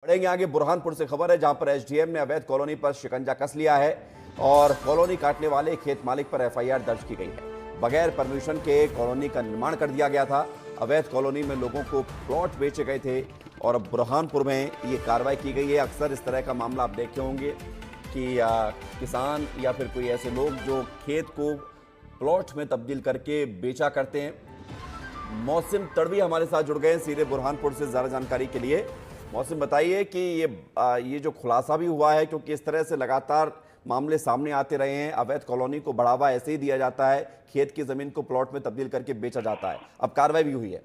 बढ़ेंगे आगे। बुरहानपुर से खबर है जहां पर एसडीएम ने अवैध कॉलोनी पर शिकंजा कस लिया है और कॉलोनी काटने वाले खेत मालिक पर एफआईआर दर्ज की गई है। बगैर परमिशन के कॉलोनी का निर्माण कर दिया गया था। अवैध कॉलोनी में लोगों को प्लॉट बेचे गए थे और अब बुरहानपुर में ये कार्रवाई की गई है। अक्सर इस तरह का मामला आप देखे होंगे कि किसान या फिर कोई ऐसे लोग जो खेत को प्लॉट में तब्दील करके बेचा करते हैं। मौसम तड़वी हमारे साथ जुड़ गए हैं सीधे बुरहानपुर से ज़्यादा जानकारी के लिए। मौसम बताइए कि ये जो खुलासा भी हुआ है, क्योंकि इस तरह से लगातार मामले सामने आते रहे हैं, अवैध कॉलोनी को बढ़ावा ऐसे ही दिया जाता है, खेत की जमीन को प्लॉट में तब्दील करके बेचा जाता है, अब कार्रवाई भी हुई है।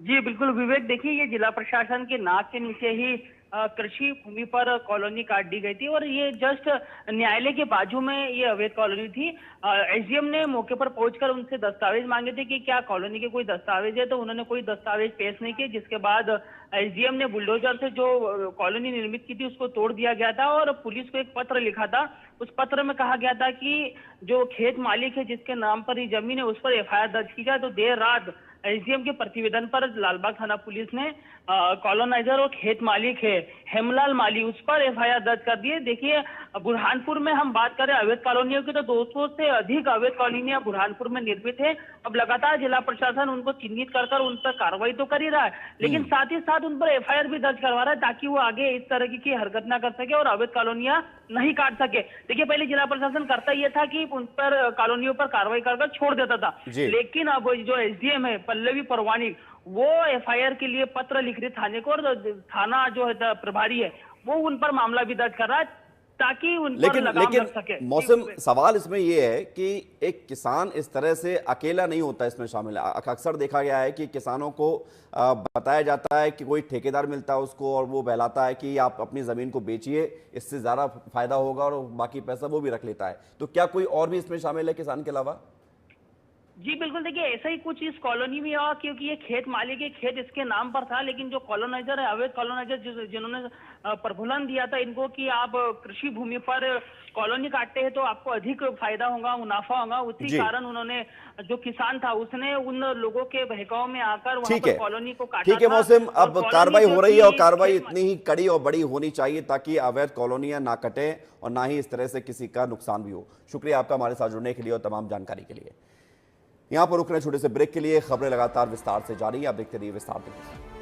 जी बिल्कुल विवेक, देखिए ये जिला प्रशासन के नाक के नीचे ही कृषि भूमि पर कॉलोनी काट दी गई थी और ये जस्ट न्यायालय के बाजू में ये अवैध कॉलोनी थी। एसडीएम ने मौके पर पहुंचकर उनसे दस्तावेज मांगे थे कि क्या कॉलोनी के कोई दस्तावेज है, तो उन्होंने कोई दस्तावेज पेश नहीं किए, जिसके बाद एसडीएम ने बुलडोजर से जो कॉलोनी निर्मित की थी उसको तोड़ दिया गया था और पुलिस को एक पत्र लिखा था। उस पत्र में कहा गया था कि जो खेत मालिक है जिसके नाम पर ये जमीन है उस पर एफआईआर दर्ज की जाए। तो देर रात एसडीएम के प्रतिवेदन पर लालबाग थाना पुलिस ने कॉलोनाइजर और खेत मालिक है हेमलाल माली, उस पर एफआईआर दर्ज कर दी है। देखिए बुरहानपुर में हम बात करें अवैध कॉलोनियों की तो 200 से अधिक अवैध कॉलोनियां बुरहानपुर में निर्मित है। अब लगातार जिला प्रशासन उनको चिन्हित कर उन पर कार्रवाई तो कर ही रहा है, लेकिन साथ ही साथ उन पर एफआईआर भी दर्ज करवा रहा है ताकि वो आगे इस तरह की हरकत ना कर सके और अवैध कॉलोनियां नहीं काट सके। देखिए पहले जिला प्रशासन करता यह था कि उन पर कॉलोनियों पर कार्रवाई कर छोड़ देता था, लेकिन अब जो एसडीएम है पल्लवी परवानी वो एफआईआर के लिए पत्र लिख रही थाने को और थाना जो है प्रभारी है वो उन पर मामला भी दर्ज कर रहा है ताकि उन पर लगाम लग सके। मौसम सवाल इसमें यह है कि एक किसान इस तरह से अकेला नहीं होता, इसमें शामिल है। अक्सर देखा गया है कि किसानों को बताया जाता है कि कोई ठेकेदार मिलता है उसको और वो बहलाता है कि आप अपनी जमीन को बेचिए, इससे ज्यादा फायदा होगा और बाकी पैसा वो भी रख लेता है। तो क्या कोई और भी इसमें शामिल है किसान के अलावा? जी बिल्कुल, देखिए ऐसा ही कुछ इस कॉलोनी में हुआ क्योंकि ये खेत मालिक है, खेत इसके नाम पर था, लेकिन जो कॉलोनाइजर है अवैध कॉलोनाइजर जिन्होंने प्रभुलन दिया था इनको कि आप कृषि भूमि पर कॉलोनी काटते हैं तो आपको अधिक फायदा होगा, मुनाफा होगा, उसी कारण उन्होंने जो किसान था उसने उन लोगों के बहकाव में आकर वहां पर कॉलोनी को काटा। ठीक है मौसम, अब कार्रवाई हो रही है और कार्रवाई इतनी ही कड़ी और बड़ी होनी चाहिए ताकि अवैध कॉलोनियां ना कटे और ना ही इस तरह से किसी का नुकसान भी हो। शुक्रिया आपका हमारे साथ जुड़ने के लिए और तमाम जानकारी के लिए। यहां पर रुक रहे छोटे से ब्रेक के लिए, खबरें लगातार विस्तार से जारी है, आप देखते रहिए विस्तार न्यूज़।